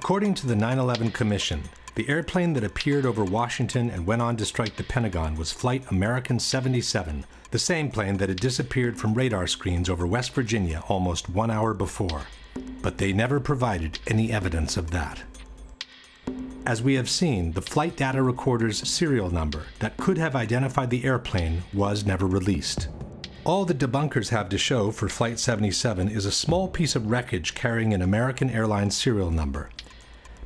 According to the 9/11 Commission, the airplane that appeared over Washington and went on to strike the Pentagon was Flight American 77, the same plane that had disappeared from radar screens over West Virginia almost 1 hour before. But they never provided any evidence of that. As we have seen, the flight data recorder's serial number that could have identified the airplane was never released. All the debunkers have to show for Flight 77 is a small piece of wreckage carrying an American Airlines serial number.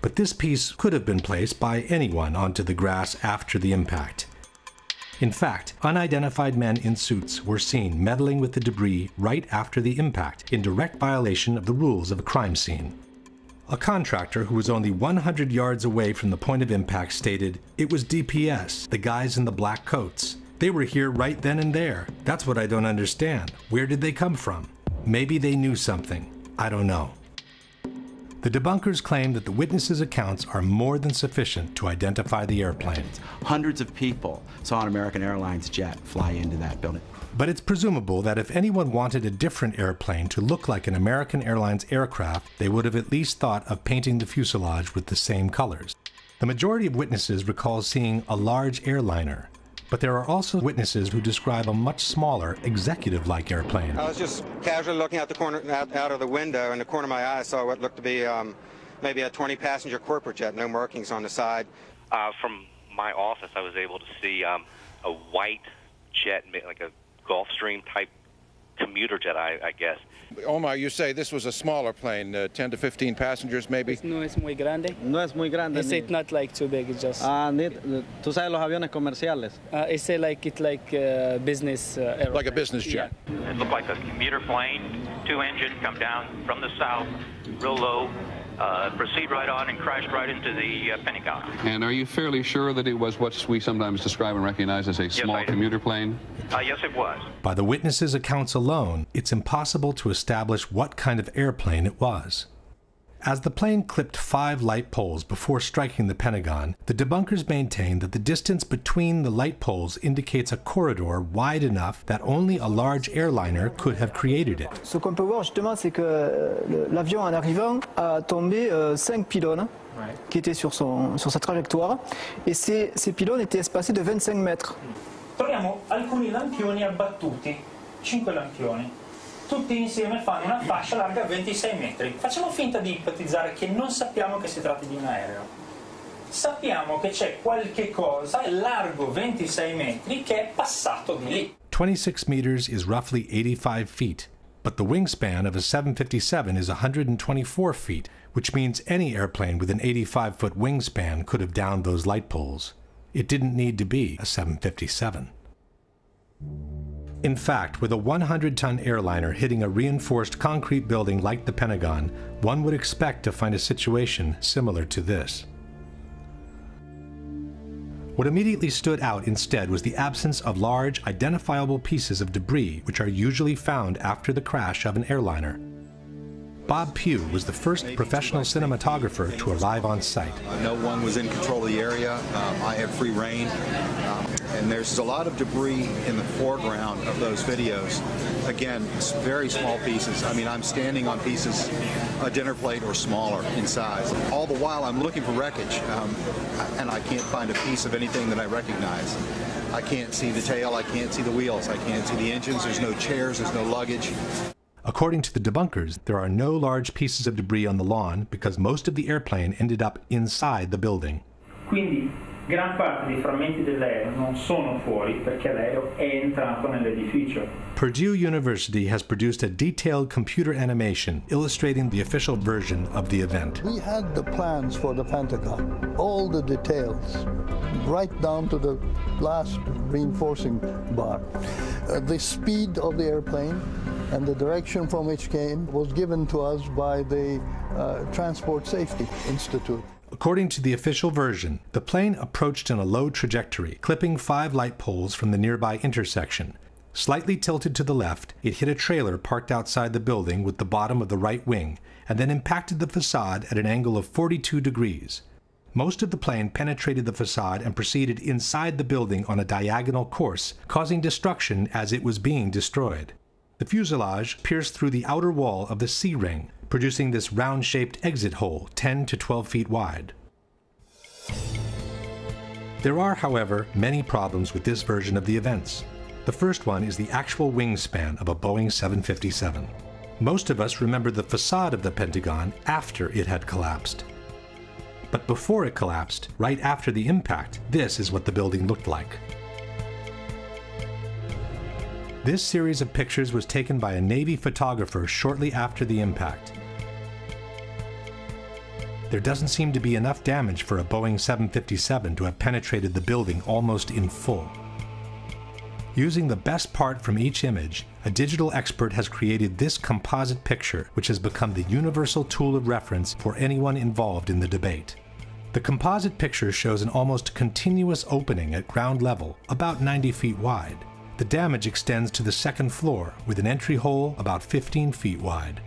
But this piece could have been placed by anyone onto the grass after the impact. In fact, unidentified men in suits were seen meddling with the debris right after the impact, in direct violation of the rules of a crime scene. A contractor who was only 100 yards away from the point of impact stated, "It was DPS, the guys in the black coats. They were here right then and there. That's what I don't understand. Where did they come from? Maybe they knew something. I don't know." The debunkers claim that the witnesses' accounts are more than sufficient to identify the airplane. Hundreds of people saw an American Airlines jet fly into that building. But it's presumable that if anyone wanted a different airplane to look like an American Airlines aircraft, they would have at least thought of painting the fuselage with the same colors. The majority of witnesses recall seeing a large airliner, but there are also witnesses who describe a much smaller, executive-like airplane. I was just casually looking out the corner, out of the window, in the corner of my eye, I saw what looked to be maybe a 20-passenger corporate jet, no markings on the side. From my office, I was able to see a white jet, like a Gulfstream type commuter jet, I guess. Omar, you say this was a smaller plane, 10 to 15 passengers maybe? No es muy grande. No es muy grande. It's not like too big, it's just... ¿Tú sabes los aviones comerciales? It's like business airplane. Like a business jet? Yeah. It looked like a commuter plane, two-engine, come down from the south, real low, proceed right on and crashed right into the Pentagon. And are you fairly sure that it was what we sometimes describe and recognize as a small commuter plane? Yes, it was. By the witnesses' accounts alone, it's impossible to establish what kind of airplane it was. As the plane clipped 5 light poles before striking the Pentagon, the debunkers maintain that the distance between the light poles indicates a corridor wide enough that only a large airliner could have created it. Ce qu'on peut voir justement, c'est que l'avion en arrivant a tombé 5 pylônes qui étaient sur sa trajectoire, et ces pylônes étaient espacés de 25 mètres. Troviamo alcuni lampioni abbattuti, 5 lampioni. Tutti insieme fanno una fascia larga 26 metri. Facciamo finta di ipotizzare che non sappiamo che si tratti di un aereo. Sappiamo che c'è qualche cosa largo 26 metri che è passato di lì. 26 meters is roughly 85 feet, but the wingspan of a 757 is 124 feet, which means any airplane with an 85-foot wingspan could have downed those light poles. It didn't need to be a 757. In fact, with a 100-ton airliner hitting a reinforced concrete building like the Pentagon, one would expect to find a situation similar to this. What immediately stood out instead was the absence of large, identifiable pieces of debris which are usually found after the crash of an airliner. Bob Pugh was the first professional cinematographer to arrive on site. No one was in control of the area. I had free reign. And there's a lot of debris in the foreground of those videos. Again, very small pieces. I mean, I'm standing on pieces, a dinner plate or smaller in size. All the while, I'm looking for wreckage, and I can't find a piece of anything that I recognize. I can't see the tail, I can't see the wheels, I can't see the engines, there's no chairs, there's no luggage. According to the debunkers, there are no large pieces of debris on the lawn because most of the airplane ended up inside the building. Quindi, gran parte dei frammenti dell'aereo non sono fuori perché l'aereo è entrato nell'edificio. Purdue University has produced a detailed computer animation illustrating the official version of the event. We had the plans for the Pentagon, all the details, right down to the last reinforcing bar. The speed of the airplane and the direction from which came was given to us by the Transport Safety Institute. According to the official version, the plane approached in a low trajectory, clipping 5 light poles from the nearby intersection. Slightly tilted to the left, it hit a trailer parked outside the building with the bottom of the right wing, and then impacted the facade at an angle of 42 degrees. Most of the plane penetrated the facade and proceeded inside the building on a diagonal course, causing destruction as it was being destroyed. The fuselage pierced through the outer wall of the C-ring, producing this round-shaped exit hole 10 to 12 feet wide. There are, however, many problems with this version of the events. The first one is the actual wingspan of a Boeing 757. Most of us remember the facade of the Pentagon after it had collapsed. But before it collapsed, right after the impact, this is what the building looked like. This series of pictures was taken by a Navy photographer shortly after the impact. There doesn't seem to be enough damage for a Boeing 757 to have penetrated the building almost in full. Using the best part from each image, a digital expert has created this composite picture, which has become the universal tool of reference for anyone involved in the debate. The composite picture shows an almost continuous opening at ground level, about 90 feet wide. The damage extends to the second floor, with an entry hole about 15 feet wide.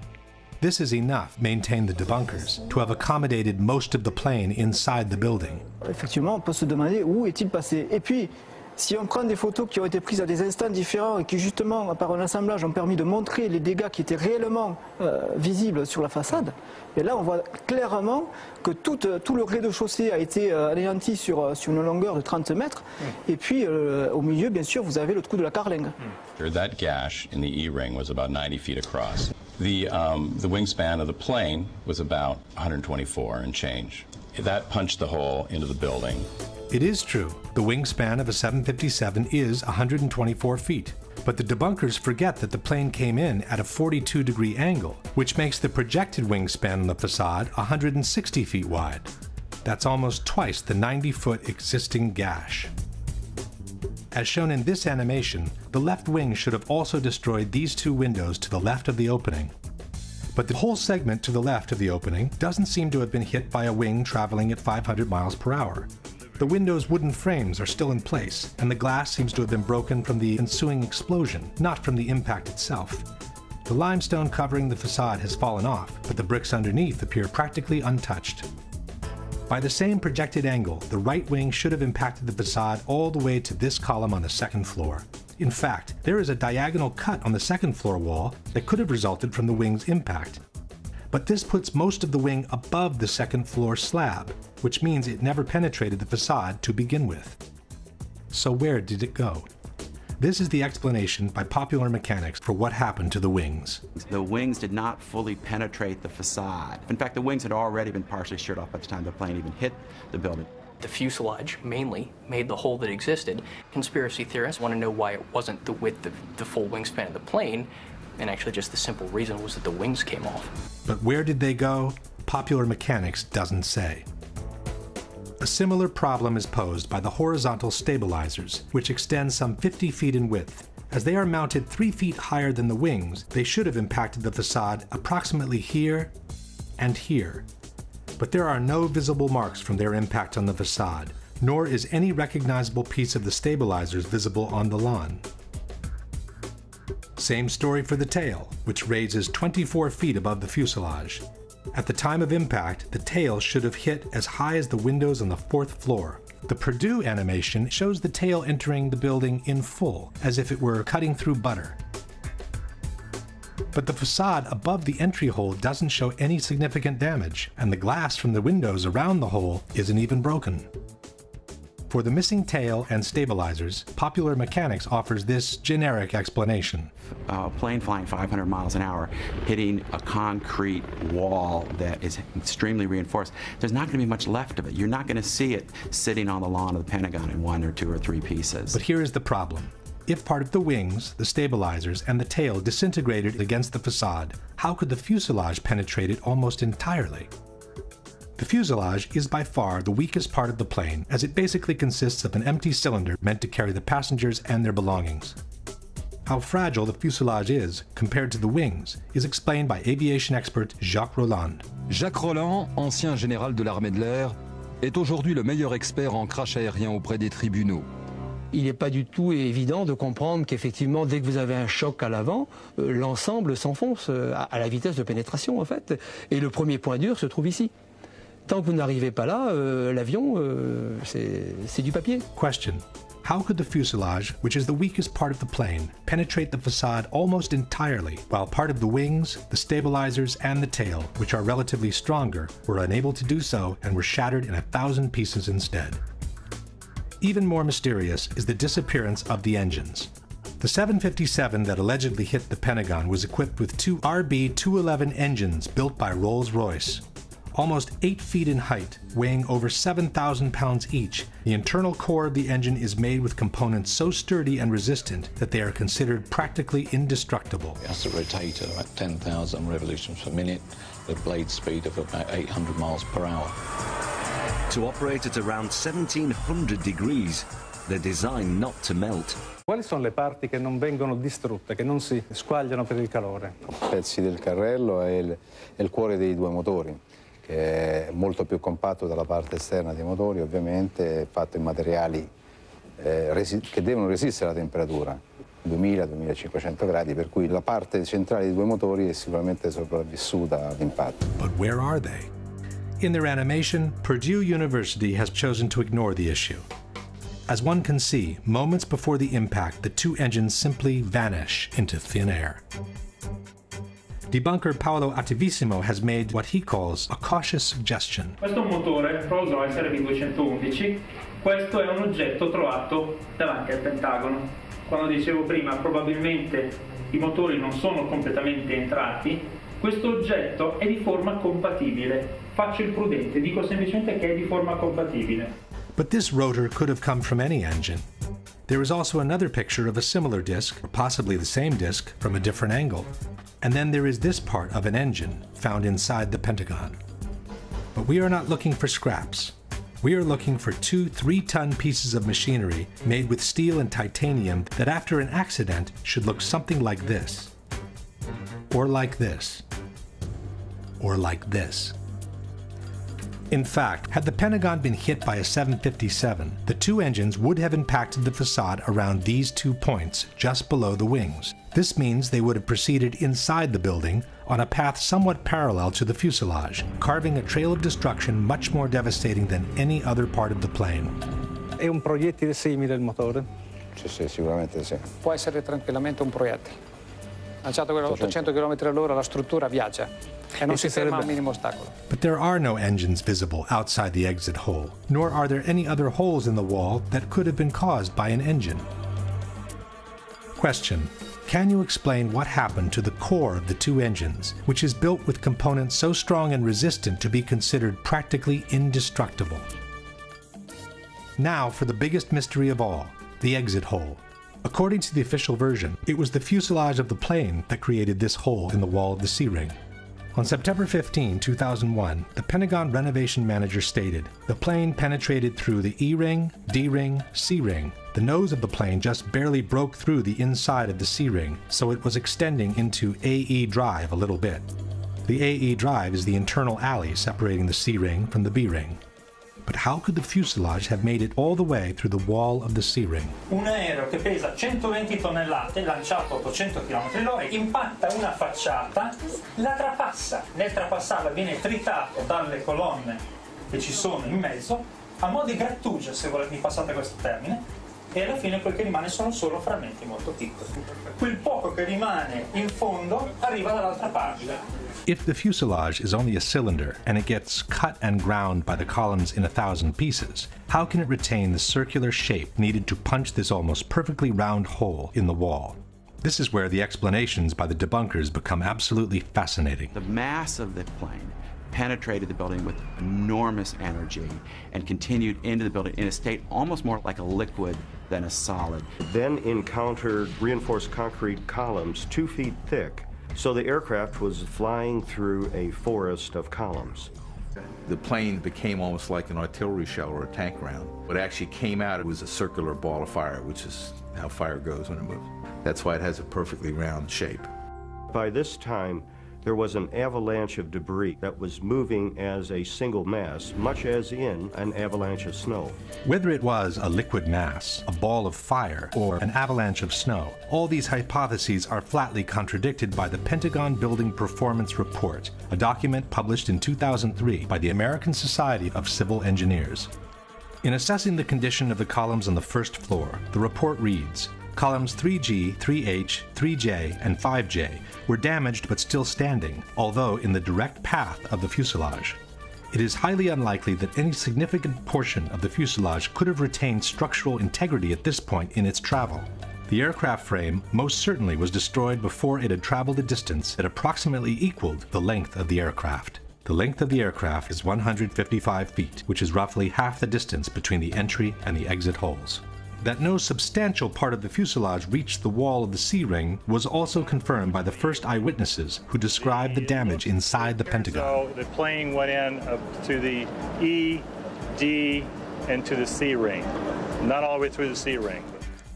This is enough, maintain the debunkers, to have accommodated most of the plane inside the building. Effectivement, on peut se demander où est-il passé. Et puis, si on prend des photos qui ont été prises à des instants différents et qui justement, par un assemblage, ont permis de montrer les dégâts qui étaient réellement visibles sur la façade, et là on voit clairement que tout le rez-de-chaussée a été anéanti sur une longueur de 30 mètres, et puis au milieu, bien sûr, vous avez le trou de la carlingue. That gash in the E-ring was about 90 feet across. The wingspan of the plane was about 124 and change. That punched the hole into the building. It is true, the wingspan of a 757 is 124 feet, but the debunkers forget that the plane came in at a 42-degree angle, which makes the projected wingspan on the facade 160 feet wide. That's almost twice the 90-foot existing gash. As shown in this animation, the left wing should have also destroyed these two windows to the left of the opening. But the whole segment to the left of the opening doesn't seem to have been hit by a wing traveling at 500 miles per hour. The window's wooden frames are still in place, and the glass seems to have been broken from the ensuing explosion, not from the impact itself. The limestone covering the facade has fallen off, but the bricks underneath appear practically untouched. By the same projected angle, the right wing should have impacted the facade all the way to this column on the second floor. In fact, there is a diagonal cut on the second floor wall that could have resulted from the wing's impact. But this puts most of the wing above the second floor slab, which means it never penetrated the facade to begin with. So where did it go? This is the explanation by Popular Mechanics for what happened to the wings. The wings did not fully penetrate the facade. In fact, the wings had already been partially sheared off by the time the plane even hit the building. The fuselage mainly made the hole that existed. Conspiracy theorists want to know why it wasn't the width of the full wingspan of the plane, and actually just the simple reason was that the wings came off. But where did they go? Popular Mechanics doesn't say. A similar problem is posed by the horizontal stabilizers, which extend some 50 feet in width. As they are mounted 3 feet higher than the wings, they should have impacted the facade approximately here and here. But there are no visible marks from their impact on the facade, nor is any recognizable piece of the stabilizers visible on the lawn. Same story for the tail, which raises 24 feet above the fuselage. At the time of impact, the tail should have hit as high as the windows on the 4th floor. The Purdue animation shows the tail entering the building in full, as if it were cutting through butter. But the facade above the entry hole doesn't show any significant damage, and the glass from the windows around the hole isn't even broken. For the missing tail and stabilizers, Popular Mechanics offers this generic explanation. A plane flying 500 miles an hour, hitting a concrete wall that is extremely reinforced, there's not going to be much left of it. You're not going to see it sitting on the lawn of the Pentagon in 1 or 2 or 3 pieces. But here is the problem. If part of the wings, the stabilizers, and the tail disintegrated against the facade, how could the fuselage penetrate it almost entirely? The fuselage is by far the weakest part of the plane, as it basically consists of an empty cylinder meant to carry the passengers and their belongings. How fragile the fuselage is compared to the wings is explained by aviation expert Jacques Rolland. Jacques Rolland, ancien général de l'armée de l'air, est aujourd'hui le meilleur expert en crash aérien auprès des tribunaux. Il n'est pas du tout évident de comprendre qu'effectivement, dès que vous avez un choc à l'avant, l'ensemble s'enfonce à la vitesse de pénétration, en fait. Et le premier point dur se trouve ici. Tant que vous n'arrivez pas là, l'avion, c'est du papier. Question. How could the fuselage, which is the weakest part of the plane, penetrate the facade almost entirely, while part of the wings, the stabilizers, and the tail, which are relatively stronger, were unable to do so and were shattered in 1,000 pieces instead? Even more mysterious is the disappearance of the engines. The 757 that allegedly hit the Pentagon was equipped with two RB-211 engines built by Rolls-Royce. Almost 8 feet in height, weighing over 7,000 pounds each, the internal core of the engine is made with components so sturdy and resistant that they are considered practically indestructible. It has to rotate at about 10,000 revolutions per minute, with blade speed of about 800 miles per hour. To operate at around 1,700 degrees, they're designed not to melt. Quali sono le parti che non vengono distrutte, che non si squagliano per il calore? Pezzi del carrello e il cuore dei due motori, che è molto più compatto dalla parte esterna dei motori, ovviamente è fatto in materiali che devono resistere alla temperatura, 2000-2500 gradi, per cui la parte centrale dei due motori è sicuramente sopravvissuta all'impatto. But where are they? In their animation, Purdue University has chosen to ignore the issue. As one can see, moments before the impact, the two engines simply vanish into thin air. Debunker Paolo Attivissimo has made what he calls a cautious suggestion. Questo è un motore Rolls-Royce RB211, questo è un oggetto trovato davanti al Pentagono. Quando dicevo prima, probabilmente i motori non sono completamente entrati, questo oggetto è di forma compatibile. Faccio il prudente, dico semplicemente che è di forma compatibile. But this rotor could have come from any engine. There is also another picture of a similar disc, or possibly the same disc, from a different angle. And then there is this part of an engine found inside the Pentagon. But we are not looking for scraps. We are looking for two 3-ton pieces of machinery made with steel and titanium that after an accident should look something like this. Or like this. Or like this. In fact, had the Pentagon been hit by a 757, the two engines would have impacted the facade around these 2 points, just below the wings. This means they would have proceeded inside the building on a path somewhat parallel to the fuselage, carving a trail of destruction much more devastating than any other part of the plane. È un proiettile simile il motore? Sì, sicuramente sì. Può essere tranquillamente un proiettile. Lanciato a 800 km all'ora, la struttura viaggia e non si ferma al minimo ostacolo. But there are no engines visible outside the exit hole, nor are there any other holes in the wall that could have been caused by an engine. Question: can you explain what happened to the core of the two engines, which is built with components so strong and resistant to be considered practically indestructible? Now for the biggest mystery of all, the exit hole. According to the official version, it was the fuselage of the plane that created this hole in the wall of the C-ring. On September 15, 2001, the Pentagon renovation manager stated, the plane penetrated through the E-ring, D-ring, C-ring. The nose of the plane just barely broke through the inside of the C-ring, so it was extending into AE drive a little bit. The AE drive is the internal alley separating the C-ring from the B-ring. But how could the fuselage have made it all the way through the wall of the C-ring? Un aereo che pesa 120 tonnellate, lanciato a 800 km/h, impatta una facciata, la trapassa. Nel trapassarla viene tritato dalle colonne che ci sono in mezzo, a mo' di grattugia, se mi passate questo termine, e alla fine quel che rimane sono solo frammenti molto piccoli. Quel poco che rimane in fondo arriva dall'altra parte. If the fuselage is only a cylinder and it gets cut and ground by the columns in 1,000 pieces, how can it retain the circular shape needed to punch this almost perfectly round hole in the wall? This is where the explanations by the debunkers become absolutely fascinating. The mass of the plane penetrated the building with enormous energy and continued into the building in a state almost more like a liquid than a solid. Then encountered reinforced concrete columns 2 feet thick, so the aircraft was flying through a forest of columns. The plane became almost like an artillery shell or a tank round. What actually came out, it was a circular ball of fire, which is how fire goes when it moves. That's why it has a perfectly round shape. By this time, there was an avalanche of debris that was moving as a single mass, much as in an avalanche of snow. Whether it was a liquid mass, a ball of fire, or an avalanche of snow, all these hypotheses are flatly contradicted by the Pentagon Building Performance Report, a document published in 2003 by the American Society of Civil Engineers. In assessing the condition of the columns on the first floor, the report reads, columns 3G, 3H, 3J, and 5J were damaged but still standing, although in the direct path of the fuselage. It is highly unlikely that any significant portion of the fuselage could have retained structural integrity at this point in its travel. The aircraft frame most certainly was destroyed before it had traveled a distance that approximately equaled the length of the aircraft. The length of the aircraft is 155 feet, which is roughly half the distance between the entry and the exit holes. That no substantial part of the fuselage reached the wall of the C-ring was also confirmed by the first eyewitnesses who described the damage inside the Pentagon. So the plane went in to the E, D, and to the C-ring. Not all the way through the C-ring.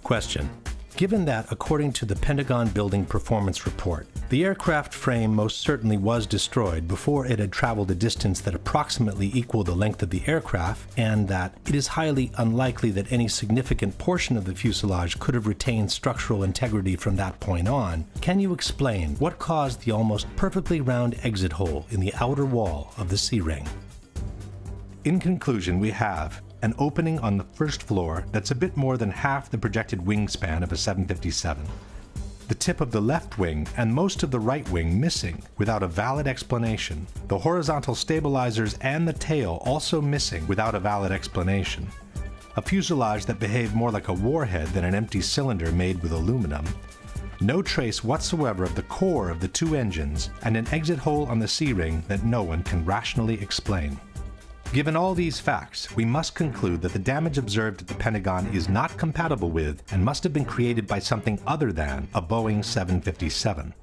Question. Given that, according to the Pentagon Building Performance Report, the aircraft frame most certainly was destroyed before it had traveled a distance that approximately equaled the length of the aircraft, and that it is highly unlikely that any significant portion of the fuselage could have retained structural integrity from that point on, can you explain what caused the almost perfectly round exit hole in the outer wall of the C-ring? In conclusion, we have an opening on the first floor that's a bit more than half the projected wingspan of a 757. The tip of the left wing and most of the right wing missing without a valid explanation. The horizontal stabilizers and the tail also missing without a valid explanation. A fuselage that behaved more like a warhead than an empty cylinder made with aluminum. No trace whatsoever of the core of the two engines, and an exit hole on the C-ring that no one can rationally explain. Given all these facts, we must conclude that the damage observed at the Pentagon is not compatible with and must have been created by something other than a Boeing 757.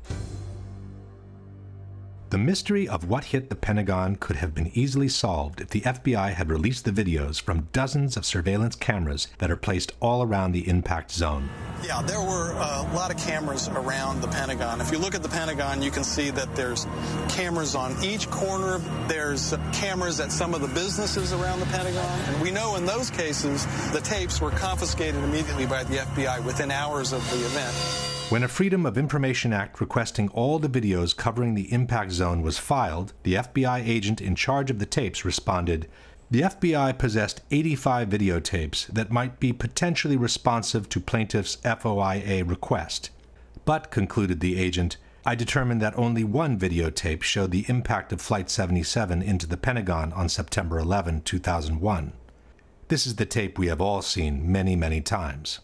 The mystery of what hit the Pentagon could have been easily solved if the FBI had released the videos from dozens of surveillance cameras that are placed all around the impact zone. Yeah, there were a lot of cameras around the Pentagon. If you look at the Pentagon, you can see that there's cameras on each corner. There's cameras at some of the businesses around the Pentagon. And we know in those cases, the tapes were confiscated immediately by the FBI within hours of the event. When a Freedom of Information Act requesting all the videos covering the impact zone was filed, the FBI agent in charge of the tapes responded, "The FBI possessed 85 videotapes that might be potentially responsive to plaintiff's FOIA request. But," concluded the agent, "I determined that only one videotape showed the impact of Flight 77 into the Pentagon on September 11, 2001. This is the tape we have all seen many, many times."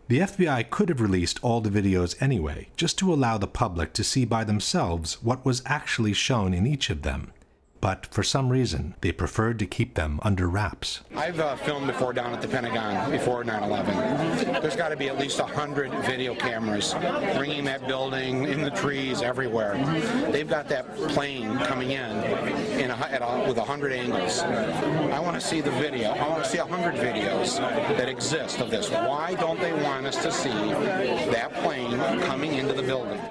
The FBI could have released all the videos anyway, just to allow the public to see by themselves what was actually shown in each of them. But for some reason, they preferred to keep them under wraps. I've filmed before down at the Pentagon before 9/11. There's got to be at least 100 video cameras ringing that building, in the trees, everywhere. They've got that plane coming in with 100 angles. I want to see the video. I want to see 100 videos that exist of this. Why don't they want us to see that plane coming into the building?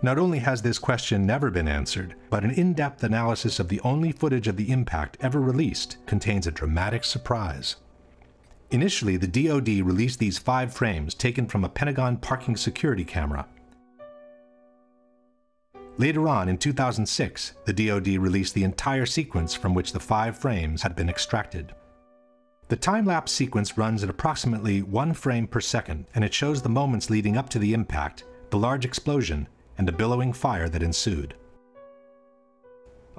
Not only has this question never been answered, but an in-depth analysis of the only footage of the impact ever released contains a dramatic surprise. Initially, the DoD released these 5 frames taken from a Pentagon parking security camera. Later on, in 2006, the DoD released the entire sequence from which the 5 frames had been extracted. The time-lapse sequence runs at approximately 1 frame per second, and it shows the moments leading up to the impact, the large explosion, and a billowing fire that ensued.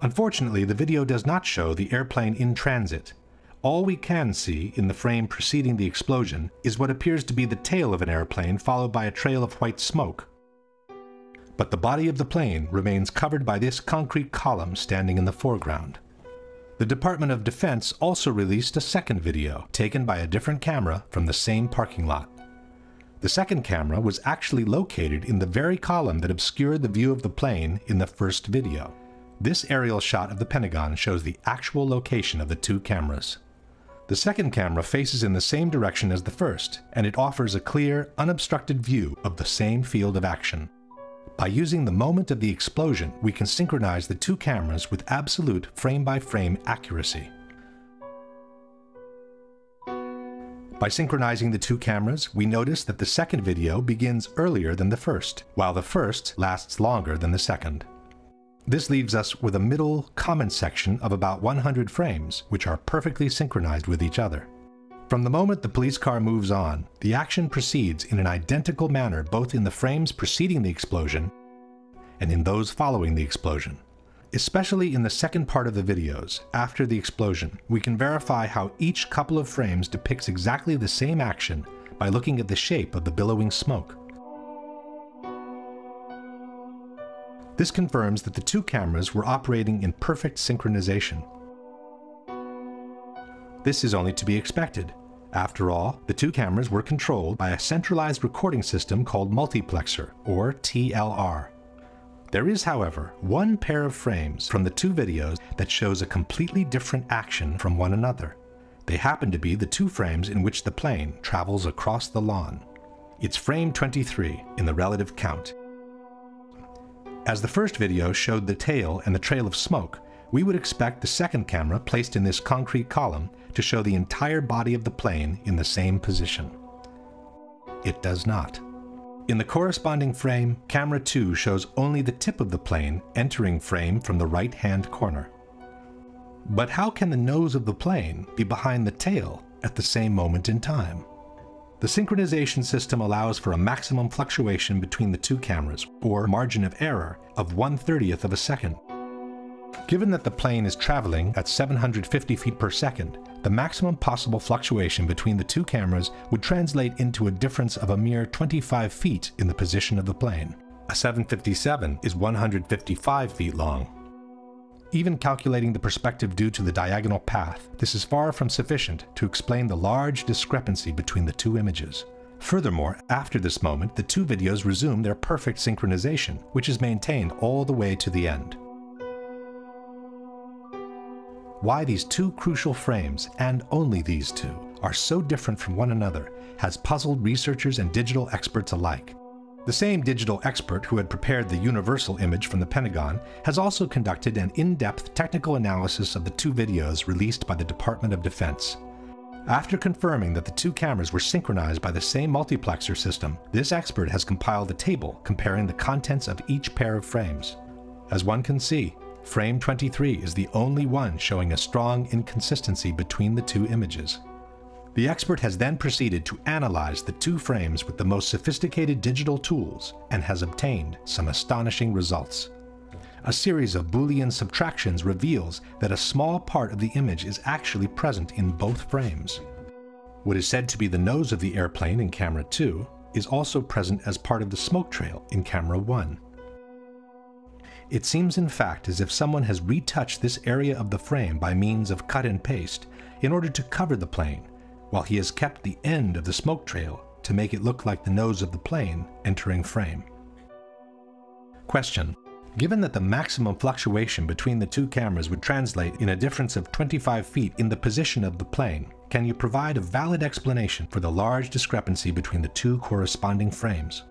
Unfortunately, the video does not show the airplane in transit. All we can see in the frame preceding the explosion is what appears to be the tail of an airplane followed by a trail of white smoke. But the body of the plane remains covered by this concrete column standing in the foreground. The Department of Defense also released a second video, taken by a different camera from the same parking lot. The second camera was actually located in the very column that obscured the view of the plane in the first video. This aerial shot of the Pentagon shows the actual location of the 2 cameras. The second camera faces in the same direction as the first, and it offers a clear, unobstructed view of the same field of action. By using the moment of the explosion, we can synchronize the 2 cameras with absolute frame-by-frame accuracy. By synchronizing the 2 cameras, we notice that the second video begins earlier than the first, while the first lasts longer than the second. This leaves us with a middle comment section of about 100 frames, which are perfectly synchronized with each other. From the moment the police car moves on, the action proceeds in an identical manner both in the frames preceding the explosion and in those following the explosion. Especially in the second part of the videos, after the explosion, we can verify how each couple of frames depicts exactly the same action by looking at the shape of the billowing smoke. This confirms that the two cameras were operating in perfect synchronization. This is only to be expected. After all, the two cameras were controlled by a centralized recording system called multiplexer, or TLR. There is, however, one pair of frames from the two videos that shows a completely different action from one another. They happen to be the two frames in which the plane travels across the lawn. It's frame 23 in the relative count. As the first video showed the tail and the trail of smoke, we would expect the second camera placed in this concrete column to show the entire body of the plane in the same position. It does not. In the corresponding frame, camera 2 shows only the tip of the plane entering frame from the right-hand corner. But how can the nose of the plane be behind the tail at the same moment in time? The synchronization system allows for a maximum fluctuation between the two cameras, or margin of error, of 1/30th of a second. Given that the plane is traveling at 750 feet per second, the maximum possible fluctuation between the two cameras would translate into a difference of a mere 25 feet in the position of the plane. A 757 is 155 feet long. Even calculating the perspective due to the diagonal path, this is far from sufficient to explain the large discrepancy between the two images. Furthermore, after this moment, the two videos resume their perfect synchronization, which is maintained all the way to the end. Why these two crucial frames, and only these two, are so different from one another has puzzled researchers and digital experts alike. The same digital expert who had prepared the universal image from the Pentagon has also conducted an in-depth technical analysis of the two videos released by the Department of Defense. After confirming that the two cameras were synchronized by the same multiplexer system, this expert has compiled a table comparing the contents of each pair of frames. As one can see, frame 23 is the only one showing a strong inconsistency between the two images. The expert has then proceeded to analyze the two frames with the most sophisticated digital tools and has obtained some astonishing results. A series of Boolean subtractions reveals that a small part of the image is actually present in both frames. What is said to be the nose of the airplane in camera 2 is also present as part of the smoke trail in camera 1. It seems in fact as if someone has retouched this area of the frame by means of cut and paste in order to cover the plane, while he has kept the end of the smoke trail to make it look like the nose of the plane entering frame. Question: given that the maximum fluctuation between the two cameras would translate in a difference of 25 feet in the position of the plane, can you provide a valid explanation for the large discrepancy between the two corresponding frames?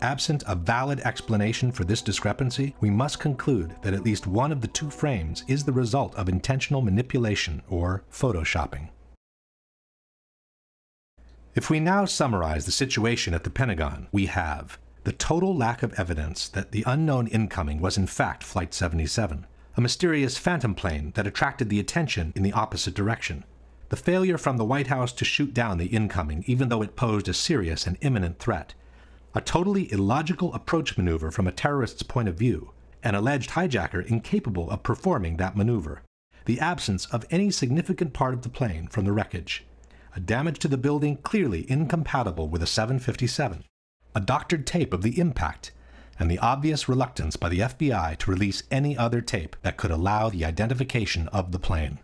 Absent a valid explanation for this discrepancy, we must conclude that at least one of the two frames is the result of intentional manipulation or photoshopping. If we now summarize the situation at the Pentagon, we have the total lack of evidence that the unknown incoming was in fact Flight 77, a mysterious phantom plane that attracted the attention in the opposite direction, the failure from the White House to shoot down the incoming even though it posed a serious and imminent threat, a totally illogical approach maneuver from a terrorist's point of view, an alleged hijacker incapable of performing that maneuver, the absence of any significant part of the plane from the wreckage, a damage to the building clearly incompatible with a 757, a doctored tape of the impact, and the obvious reluctance by the FBI to release any other tape that could allow the identification of the plane.